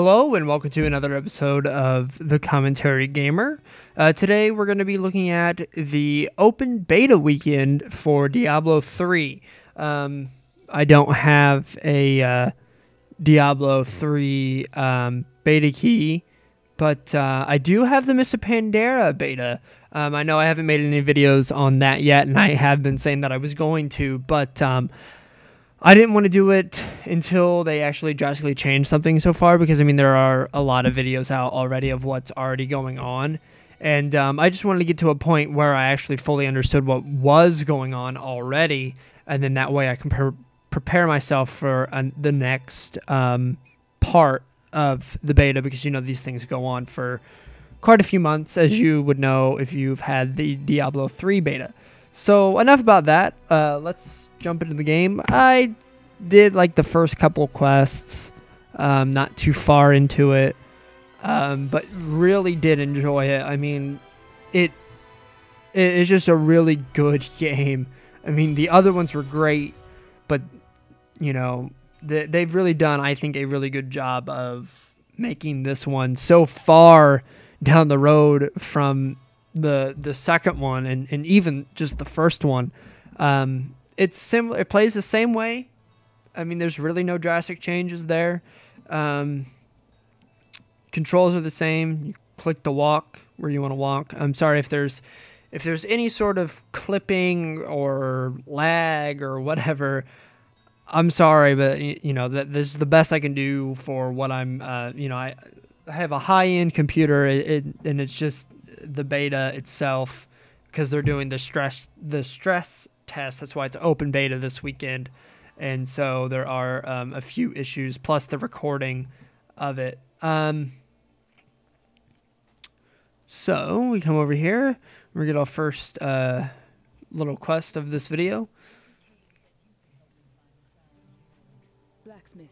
Hello and welcome to another episode of The Commentary Gamer. Today we're going to be looking at the open beta weekend for Diablo 3. I don't have a Diablo 3 beta key, but I do have the Missa Pandera beta. I know I haven't made any videos on that yet, and I have been saying that I was going to, but I didn't want to do it until they actually drastically changed something so far, because I mean there are a lot of videos out already of what's already going on, and I just wanted to get to a point where I actually fully understood what was going on already, and then that way I can prepare myself for the next part of the beta, because you know these things go on for quite a few months, as you would know if you've had the Diablo 3 beta. So enough about that. Let's jump into the game. I did like the first couple quests, not too far into it, but really did enjoy it. I mean, it is just a really good game. I mean, the other ones were great, but you know, they've really done, I think, a really good job of making this one so far down the road from the second one and even just the first one. It's similar. It plays the same way. I mean, there's really no drastic changes there. Controls are the same. You click to walk where you want to walk. I'm sorry if there's any sort of clipping or lag or whatever. I'm sorry, but you know that this is the best I can do for what I'm. You know, I have a high-end computer, and it's just the beta itself, because they're doing the stress test. That's why it's open beta this weekend, and so there are a few issues plus the recording of it. So we come over here, we get our first little quest of this video. Blacksmith,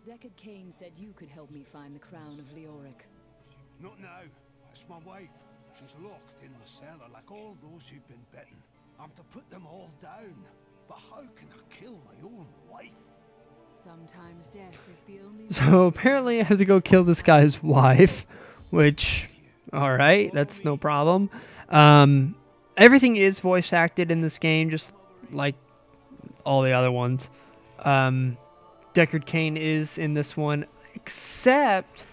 Deckard Cain said you could help me find the crown of Leoric. Not now. It's my wife. She's locked in the cellar like all those who've been bitten. I'm to put them all down. But how can I kill my own wife? Sometimes death is the only... So apparently I have to go kill this guy's wife, which, alright, that's no problem. Everything is voice acted in this game, just like all the other ones. Deckard Cain is in this one, except,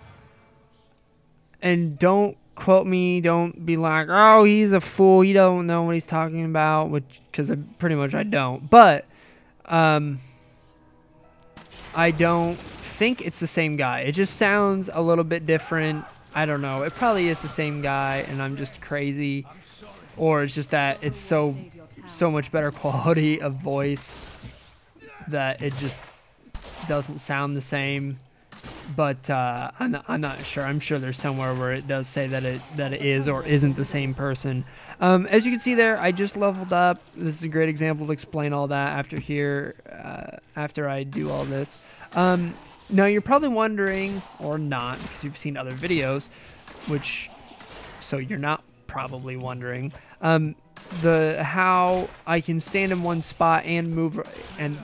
and don't quote me, don't be like, oh, he's a fool, he don't know what he's talking about, which, because pretty much I don't, but I don't think it's the same guy. It just sounds a little bit different. I don't know, it probably is the same guy and I'm just crazy, or it's just that it's so much better quality of voice that it just doesn't sound the same. But I'm not sure. I'm sure there's somewhere where it does say that it is or isn't the same person. As you can see there, I just leveled up. This is a great example to explain all that after I do all this. Now you're probably wondering, or not, because you've seen other videos, so you're not probably wondering, how I can stand in one spot and move, and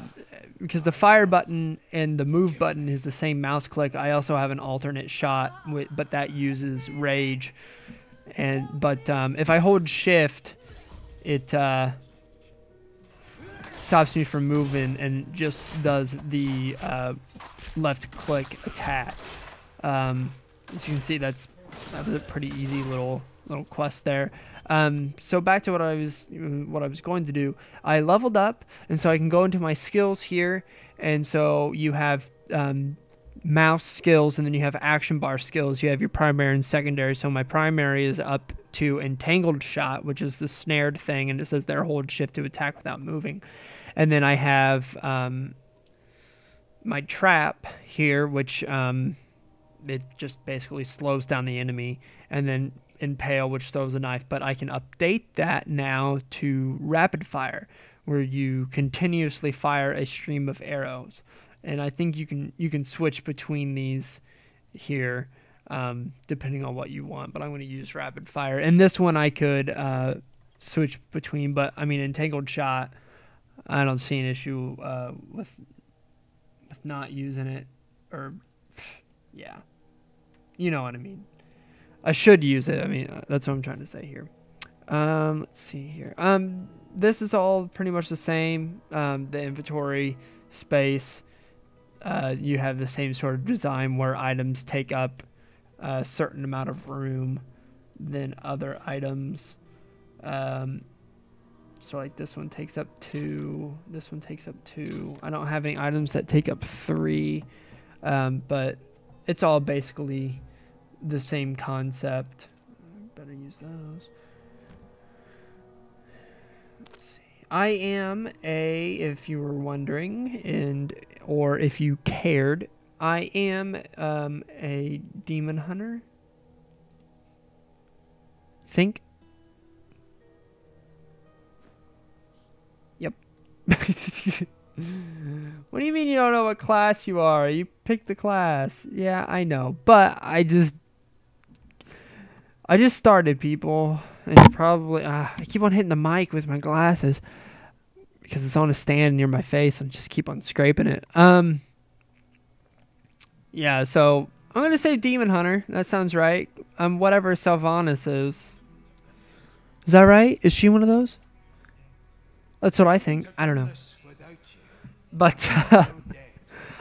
because the fire button and the move button is the same mouse click, I also have an alternate shot, but that uses rage. But if I hold shift, it stops me from moving and just does the left click attack. As you can see, that was a pretty easy little quest there. So back to what I was going to do. I leveled up, and so I can go into my skills here, and so you have mouse skills, and then you have action bar skills. You have your primary and secondary. So my primary is up to entangled shot, which is the snared thing, and it says there hold shift to attack without moving. And then I have my trap here, which it just basically slows down the enemy, and then impale, which throws a knife. But I can update that now to rapid fire, where you continuously fire a stream of arrows. And I think you can switch between these here, depending on what you want. But I'm going to use rapid fire. And this one I could switch between, but I mean entangled shot, I don't see an issue with not using it, or yeah. you know what I mean. I should use it. I mean, that's what I'm trying to say here. Let's see here. This is all pretty much the same. The inventory space. You have the same sort of design where items take up a certain amount of room than other items. So like this one takes up 2. This one takes up 2. I don't have any items that take up 3, but it's all basically the same concept. Better use those. Let's see. I am if you were wondering, or if you cared, I am a demon hunter. Think. Yep. What do you mean you don't know what class you are? You picked the class. Yeah, I know, but I just started, people, and you probably I keep on hitting the mic with my glasses because it's on a stand near my face and just keep on scraping it. Yeah, so I'm gonna say Demon Hunter. That sounds right. Whatever Sylvanas is. Is that right? Is she one of those? That's what I think. I don't know. But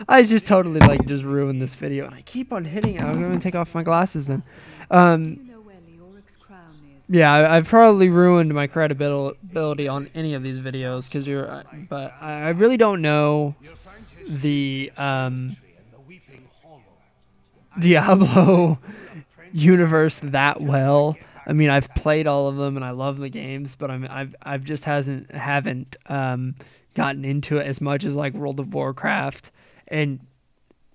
I just totally just ruined this video, and I keep on hitting it. I'm gonna take off my glasses then. Yeah, I've probably ruined my credibility on any of these videos because but I really don't know the Diablo universe that well. I mean, I've played all of them and I love the games, but I've just haven't gotten into it as much as like World of Warcraft. And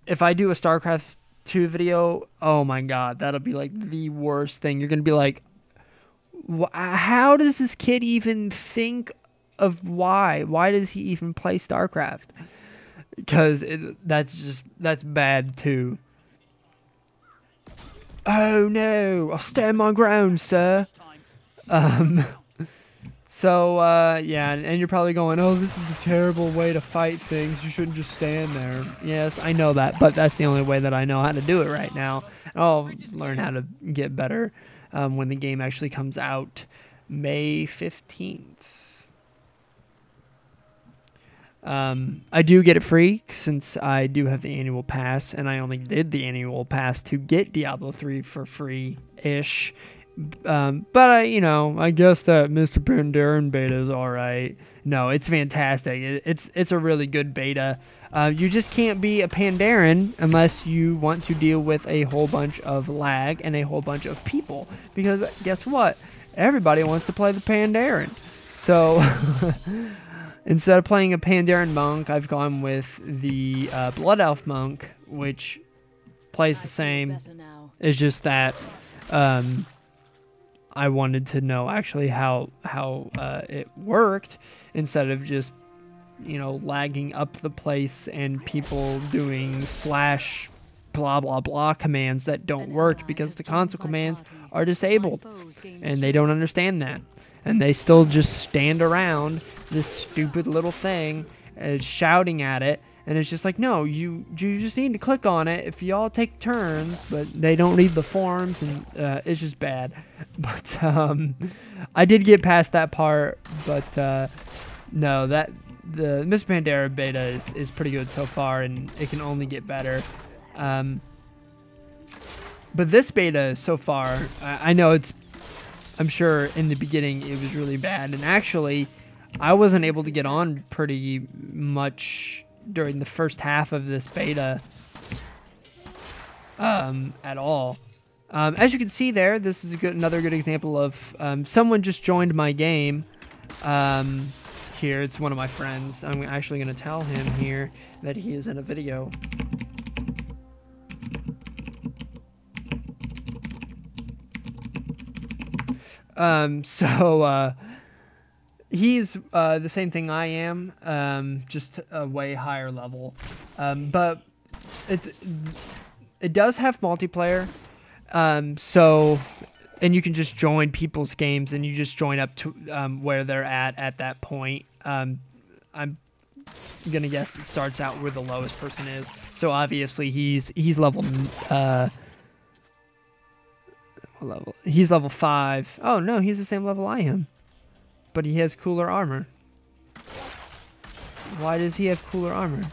if I do a StarCraft 2 video, oh my god, that'll be like the worst thing. You're gonna be like, how does this kid even think of why does he even play StarCraft? Because that's bad too. Oh no, I'll stand my ground, sir. So yeah, and you're probably going, oh, this is a terrible way to fight things. You shouldn't just stand there. Yes, I know that, but that's the only way that I know how to do it right now. I'll learn how to get better when the game actually comes out May 15th. I do get it free since I do have the annual pass, and I only did the annual pass to get Diablo 3 for free-ish. But I guess that Mr. Pandaren beta is all right. No, it's fantastic. It's a really good beta. You just can't be a Pandaren unless you want to deal with a whole bunch of lag and a whole bunch of people. Because guess what? Everybody wants to play the Pandaren. So instead of playing a Pandaren monk, I've gone with the Blood Elf monk, which plays the same. It's just that I wanted to know actually how it worked instead of just lagging up the place and people doing / blah blah blah commands that don't work because the console commands are disabled and they don't understand that, and they still just stand around this stupid little thing shouting at it. And it's just like, no, you just need to click on it if y'all take turns, but they don't read the forms, and it's just bad. But I did get past that part, but no, the Miss Pandaren beta is pretty good so far, and it can only get better. But this beta so far, I know I'm sure in the beginning it was really bad, and actually I wasn't able to get on pretty much during the first half of this beta at all. As you can see there, this is another good example of someone just joined my game. Here, it's one of my friends. I'm actually going to tell him here that he is in a video. He's the same thing I am, just a way higher level. But it does have multiplayer. And you can just join people's games, and you just join up to where they're at that point. I'm gonna guess it starts out where the lowest person is. So obviously he's level What level? He's level 5. Oh, no, he's the same level I am. But he has cooler armor. Why does he have cooler armor?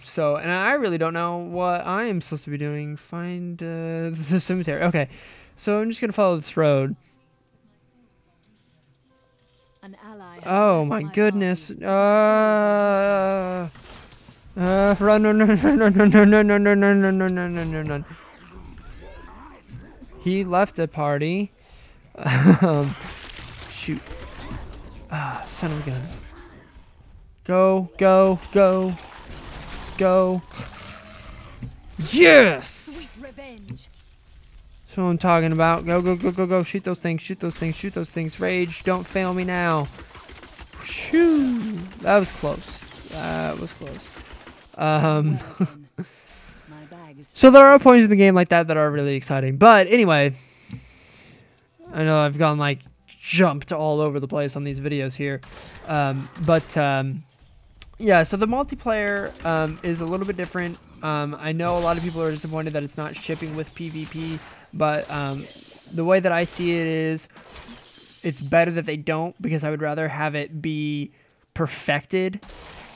So, and I really don't know what I am supposed to be doing. Find the cemetery. Okay, so I'm just going to follow this road. An ally has Oh left my my goodness. party. Run, no, no, no, no, no, no, no, no, no, no, no, no, no, no, no, no. He left the party. Shoot. Ah, son of a gun. Go, go, go, go. Yes! Sweet revenge. That's what I'm talking about. Go, go, go, go, go. Shoot those things, shoot those things, shoot those things. Rage, don't fail me now. Shoo! That was close. That was close. Well then, my bag is So there are points in the game like that that are really exciting. But anyway, I know I've gone like jumped all over the place on these videos here. Yeah, so the multiplayer is a little bit different. I know a lot of people are disappointed that it's not shipping with PvP, but the way that I see it is it's better that they don't, because I would rather have it be perfected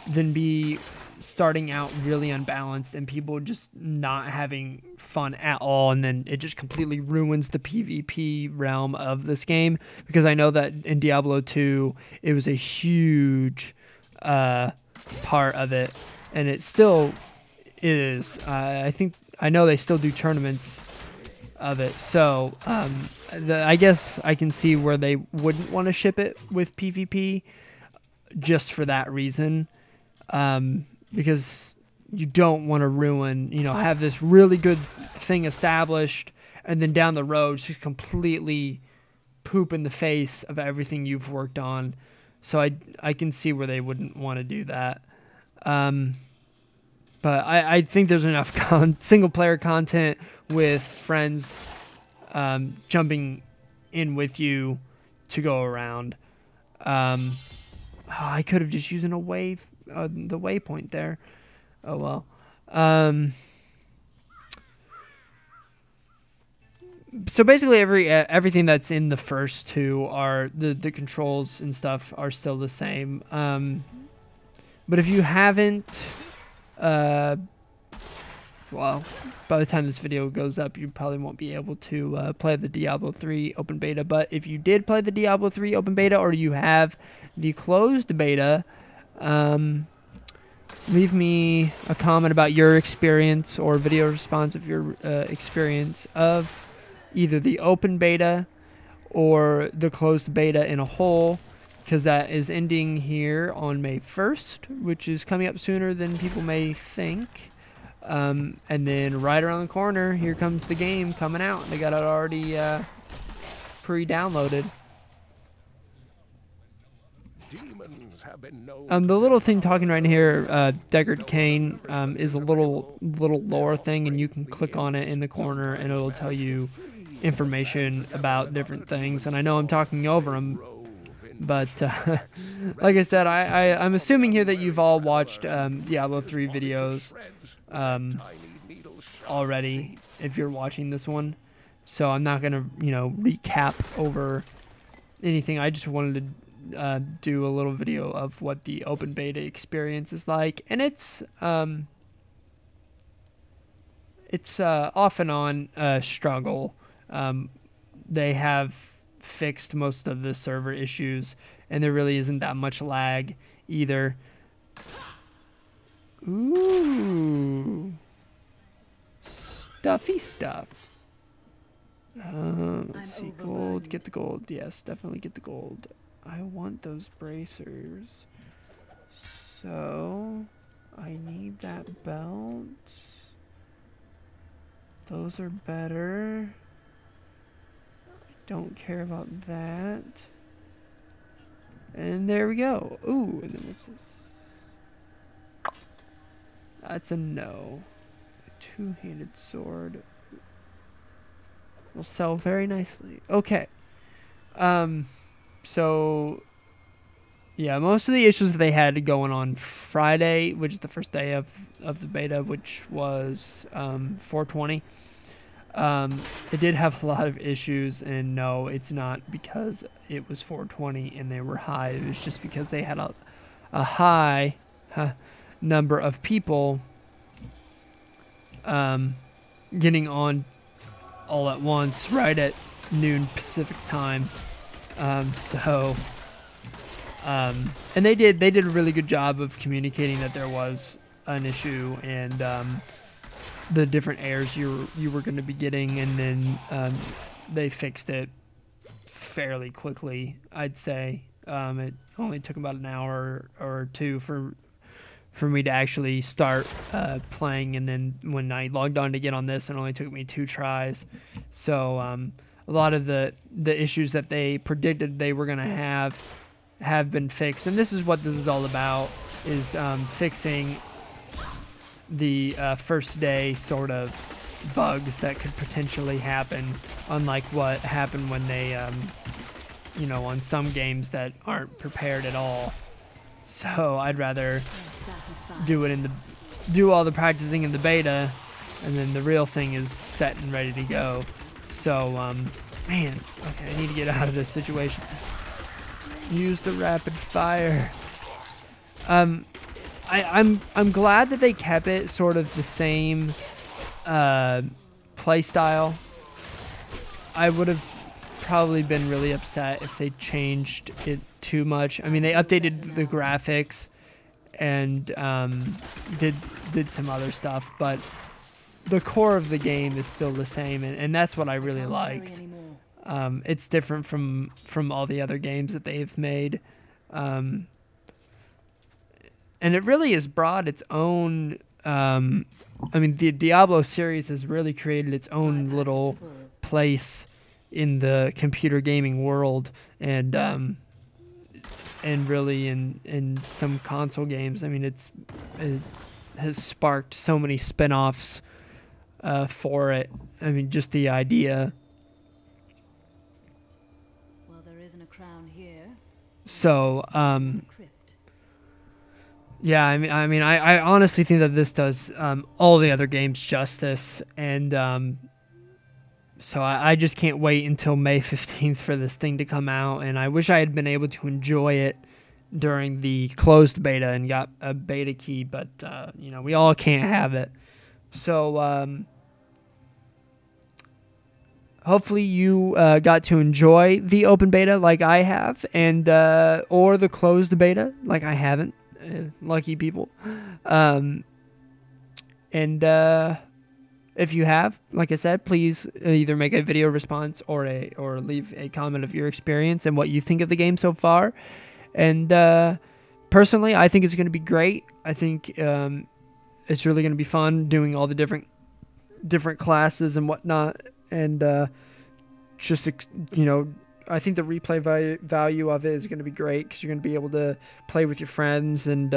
than be starting out really unbalanced and people just not having fun at all, and then it just completely ruins the PvP realm of this game. Because I know that in Diablo 2 it was a huge part of it, and it still is. I know they still do tournaments of it, so I guess I can see where they wouldn't want to ship it with PvP just for that reason. Because you don't want to ruin, have this really good thing established, and then down the road just completely poop in the face of everything you've worked on. So I can see where they wouldn't want to do that. But I think there's enough single-player content with friends jumping in with you to go around. I could have just used the waypoint there. Oh well. So basically everything that's in the first two are the controls and stuff are still the same. But if you haven't, well, by the time this video goes up, you probably won't be able to play the Diablo 3 open beta. But if you did play the Diablo 3 open beta, or you have the closed beta, leave me a comment about your experience or video response of your experience of either the open beta or the closed beta in a whole, because that is ending here on May 1st, which is coming up sooner than people may think. And then right around the corner, here comes the game coming out. They got it already pre-downloaded. The little thing talking right here, Deckard Cain, is a little lore thing, and you can click on it in the corner, and it'll tell you information about different things. And I know I'm talking over them, but like I said, I'm assuming here that you've all watched Diablo 3 videos already if you're watching this one. So I'm not gonna recap over anything. I just wanted to do a little video of what the open beta experience is like, and it's off and on a struggle. They have fixed most of the server issues, and there really isn't that much lag either. Ooh, stuffy stuff. Let's see, gold. Get the gold. Yes, definitely get the gold. I want those bracers, so I need that belt. Those are better. I don't care about that. And there we go. Ooh, and then what's this? That's a no. Two-handed sword will sell very nicely. Okay. So Yeah, most of the issues that they had going on Friday, which is the first day of the beta, which was 420. It did have a lot of issues, and no, it's not because it was 420 and they were high. It was just because they had a high number of people getting on all at once right at noon Pacific time. And they did a really good job of communicating that there was an issue and the different errors you were going to be getting, and then they fixed it fairly quickly, I'd say. It only took about an hour or two for me to actually start playing, and then when I logged on to get on this, it only took me 2 tries. So a lot of the issues that they predicted they were going to have been fixed, and this is what this is all about, is fixing the first day sort of bugs that could potentially happen, unlike what happened when they on some games that aren't prepared at all. So I'd rather do all the practicing in the beta, and then the real thing is set and ready to go. So man, okay, I need to get out of this situation. Use the rapid fire. I'm glad that they kept it sort of the same play style. I would have probably been really upset if they changed it too much. I mean, they updated the graphics and did some other stuff, but the core of the game is still the same, and that's what I really liked. It's different from all the other games that they've made. And it really has brought its own, I mean, the Diablo series has really created its own little place in the computer gaming world, and really in some console games. I mean, it has sparked so many spin-offs for it. I mean, just the idea. Well, there isn't a crown here. So, yeah, I honestly think that this does all the other games justice, and so I just can't wait until May 15th for this thing to come out, and I wish I had been able to enjoy it during the closed beta and got a beta key, but we all can't have it. So hopefully you got to enjoy the open beta like I have, and or the closed beta like I haven't. Lucky people. And if you have, like I said, please either make a video response or leave a comment of your experience and what you think of the game so far. And personally, I think it's going to be great. I think it's really going to be fun doing all the different classes and whatnot, and just I think the replay value of it is going to be great, because you're going to be able to play with your friends and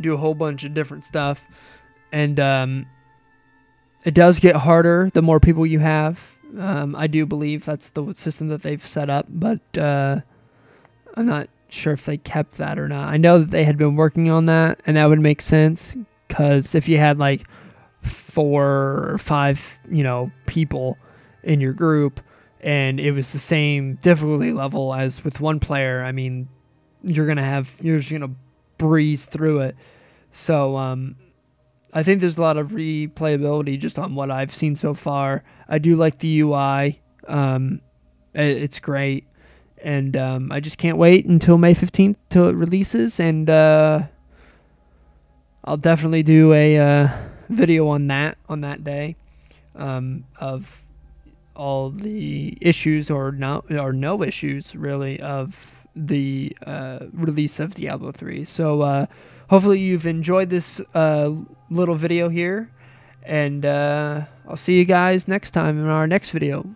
do a whole bunch of different stuff. And it does get harder the more people you have. I do believe that's the system that they've set up, but I'm not sure if they kept that or not. I know that they had been working on that, and that would make sense, because if you had like 4 or 5 people in your group, and it was the same difficulty level as with one player, I mean, you're just gonna breeze through it. So I think there's a lot of replayability just on what I've seen so far. I do like the UI. It's great, and I just can't wait until May 15th till it releases, and I'll definitely do a video on that day of all the issues or no issues really of the release of Diablo 3. So hopefully you've enjoyed this little video here, and I'll see you guys next time in our next video.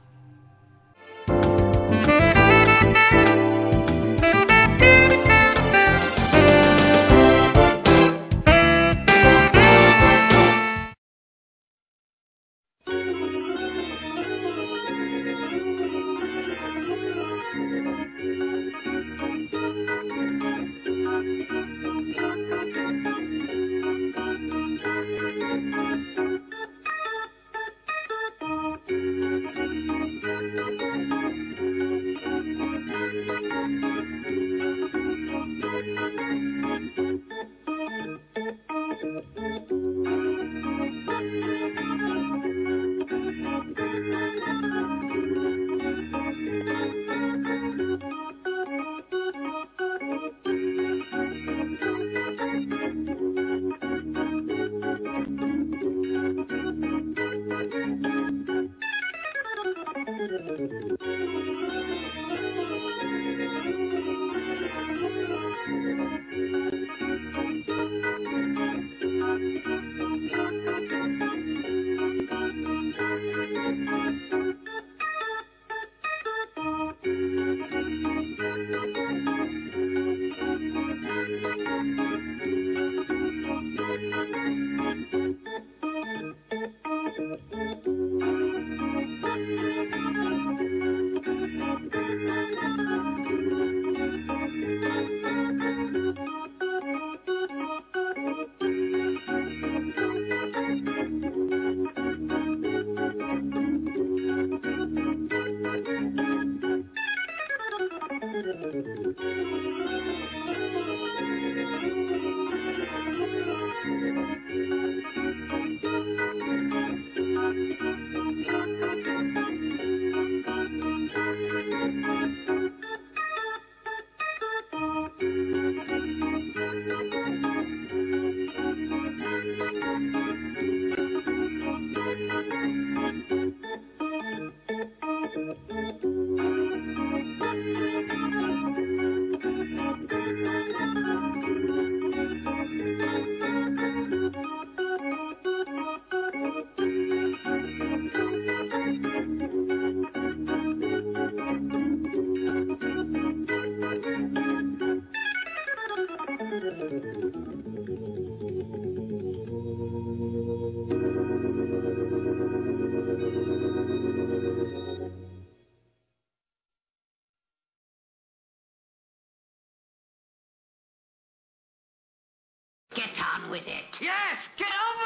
on with it. Yes, get on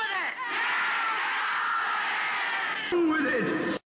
with it! With it!